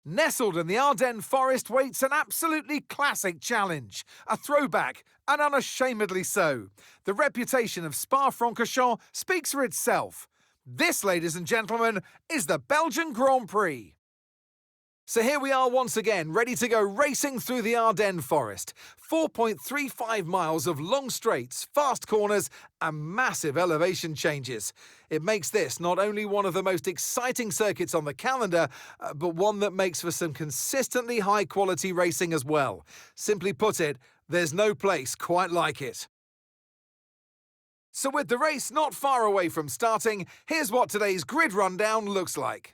Nestled in the Ardennes forest waits an absolutely classic challenge. A throwback, and unashamedly so. The reputation of Spa-Francorchamps speaks for itself. This, ladies and gentlemen, is the Belgian Grand Prix. So here we are once again, ready to go racing through the Ardennes forest. 4.35 miles of long straights, fast corners and massive elevation changes. It makes this not only one of the most exciting circuits on the calendar, but one that makes for some consistently high-quality racing as well. Simply put it, there's no place quite like it. So with the race not far away from starting, here's what today's grid rundown looks like.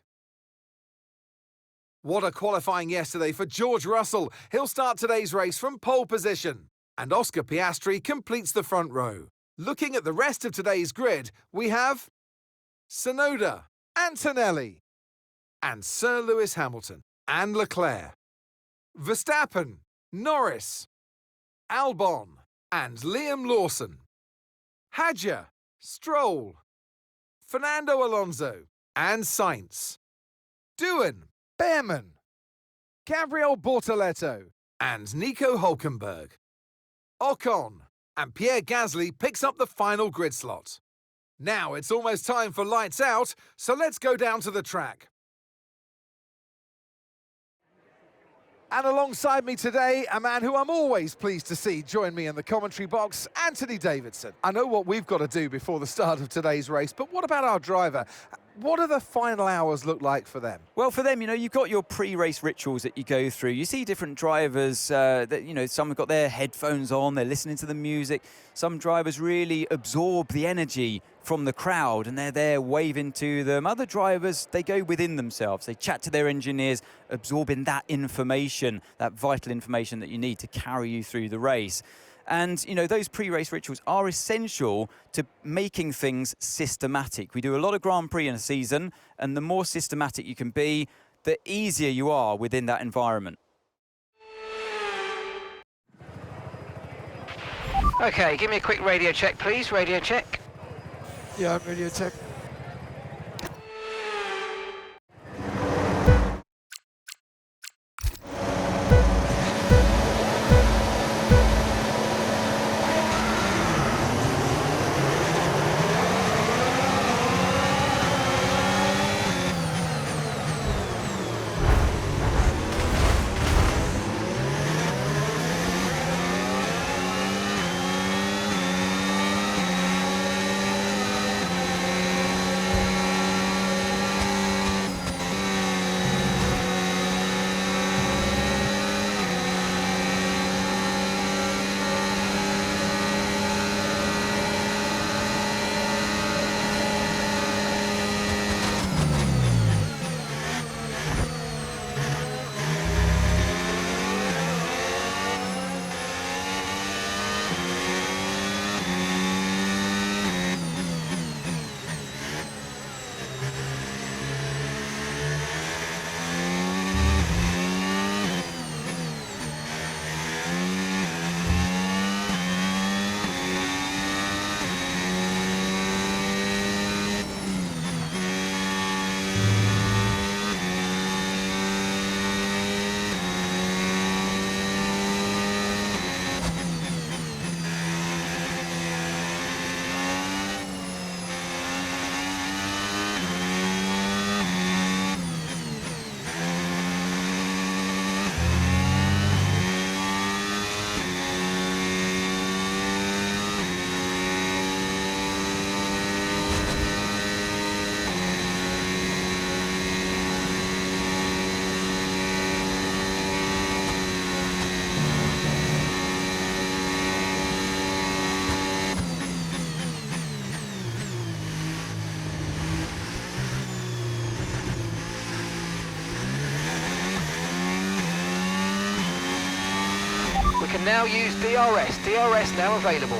What a qualifying yesterday for George Russell. He'll start today's race from pole position. And Oscar Piastri completes the front row. Looking at the rest of today's grid, we have Tsunoda, Antonelli, and Sir Lewis Hamilton, and Leclerc, Verstappen, Norris, Albon, and Liam Lawson, Hadjar, Stroll, Fernando Alonso, and Sainz, Doohan, Behrman, Gabriel Bortoleto, and Nico Hülkenberg. Ocon and Pierre Gasly picks up the final grid slot. Now it's almost time for lights out, so let's go down to the track. And alongside me today, a man who I'm always pleased to see join me in the commentary box, Anthony Davidson. I know what we've got to do before the start of today's race, but what about our driver? What do the final hours look like for them? Well, for them, you've got your pre-race rituals that you go through. You see different drivers that, some have got their headphones on, they're listening to the music. Some drivers really absorb the energy from the crowd and they're there waving to them. Other drivers, they go within themselves. They chat to their engineers, absorbing that information, that vital information that you need to carry you through the race. And, those pre-race rituals are essential to making things systematic. We do a lot of Grand Prix in a season, and the more systematic you can be, the easier you are within that environment. Okay, give me a quick radio check, please. Radio check. Yeah, radio check. We can now use DRS. DRS now available.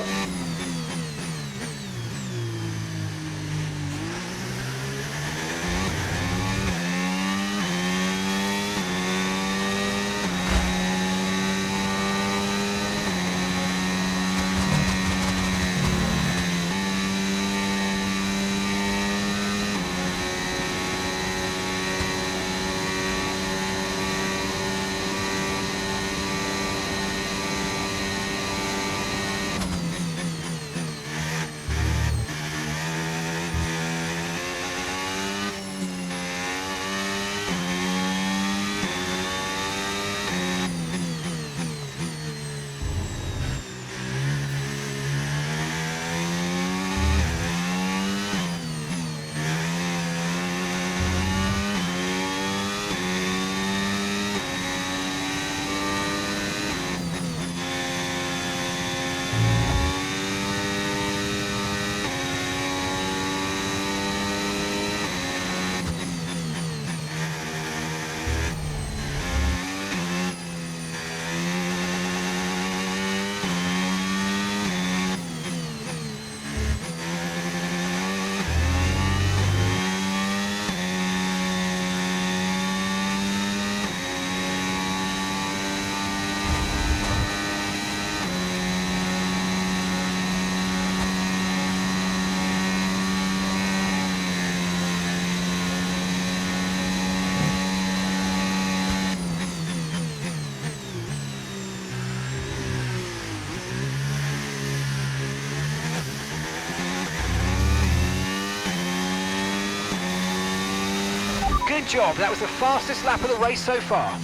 Good job, that was the fastest lap of the race so far.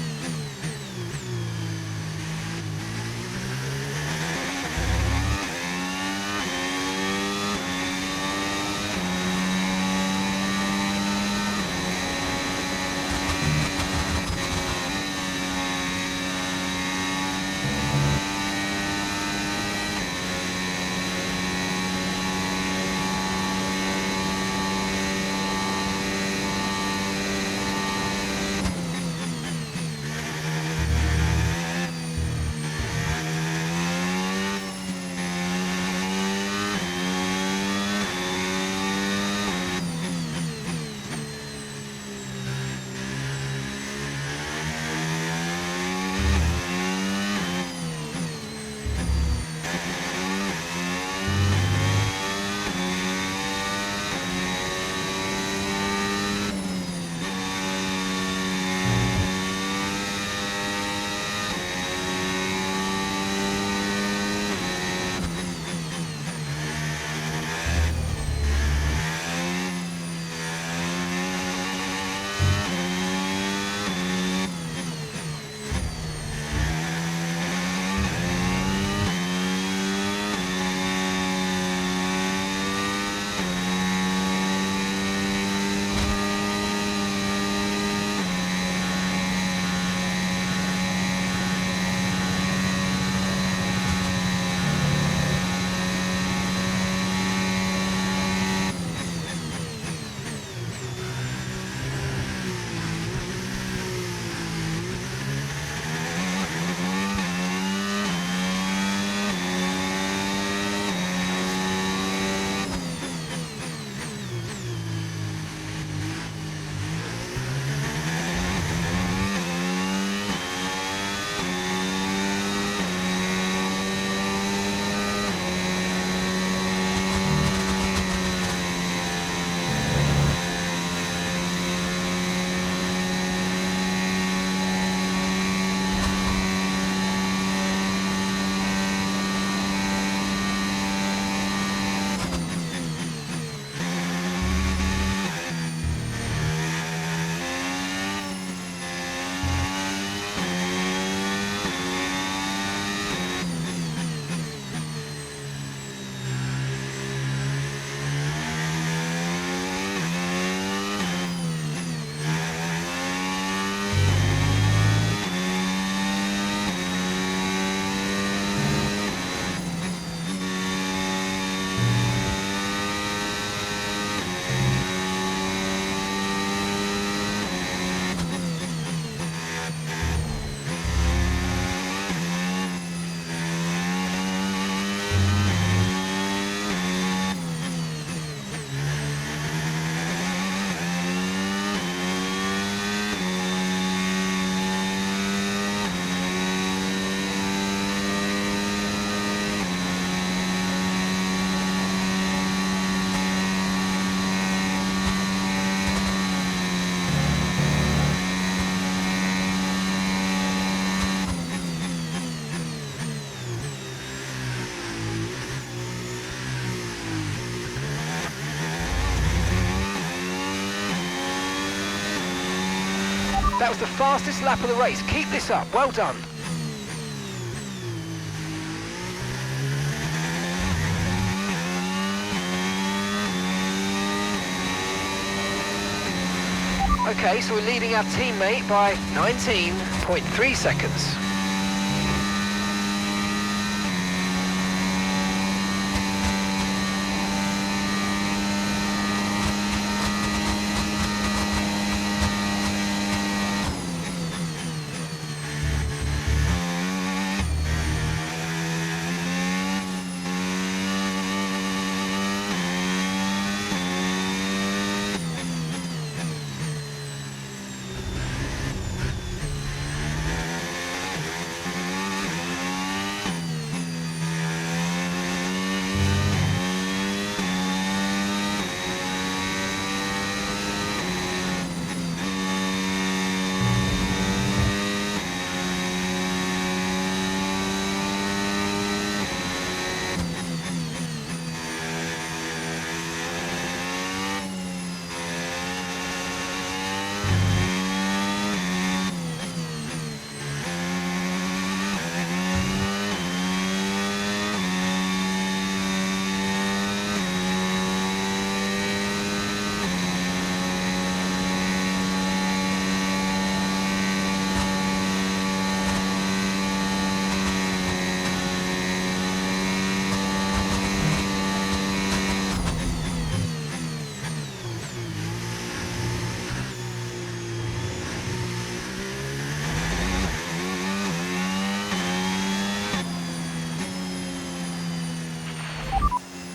That was the fastest lap of the race. Keep this up. Well done. Okay, so we're leading our teammate by 19.3 seconds.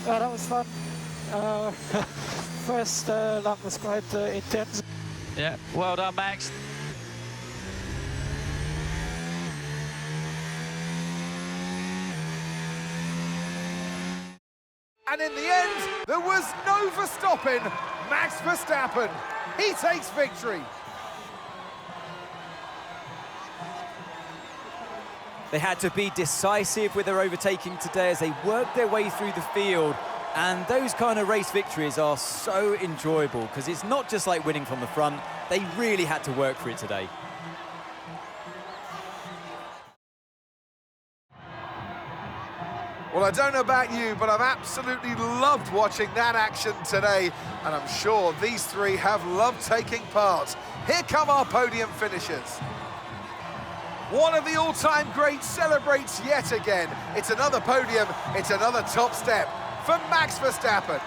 Yeah, that was fun. First lap was quite intense. Yeah, well done, Max. And in the end, there was no Verstappen. Max Verstappen, he takes victory. They had to be decisive with their overtaking today as they worked their way through the field. And those kind of race victories are so enjoyable because it's not just like winning from the front. They really had to work for it today. Well, I don't know about you, but I've absolutely loved watching that action today. And I'm sure these three have loved taking part. Here come our podium finishers. One of the all-time greats celebrates yet again. It's another podium, it's another top step for Max Verstappen.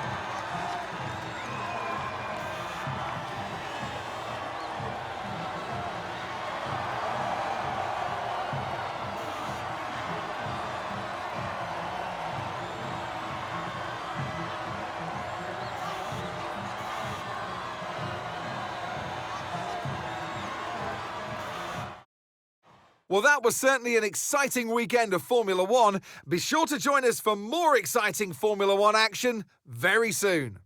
Well, that was certainly an exciting weekend of Formula One. Be sure to join us for more exciting Formula One action very soon.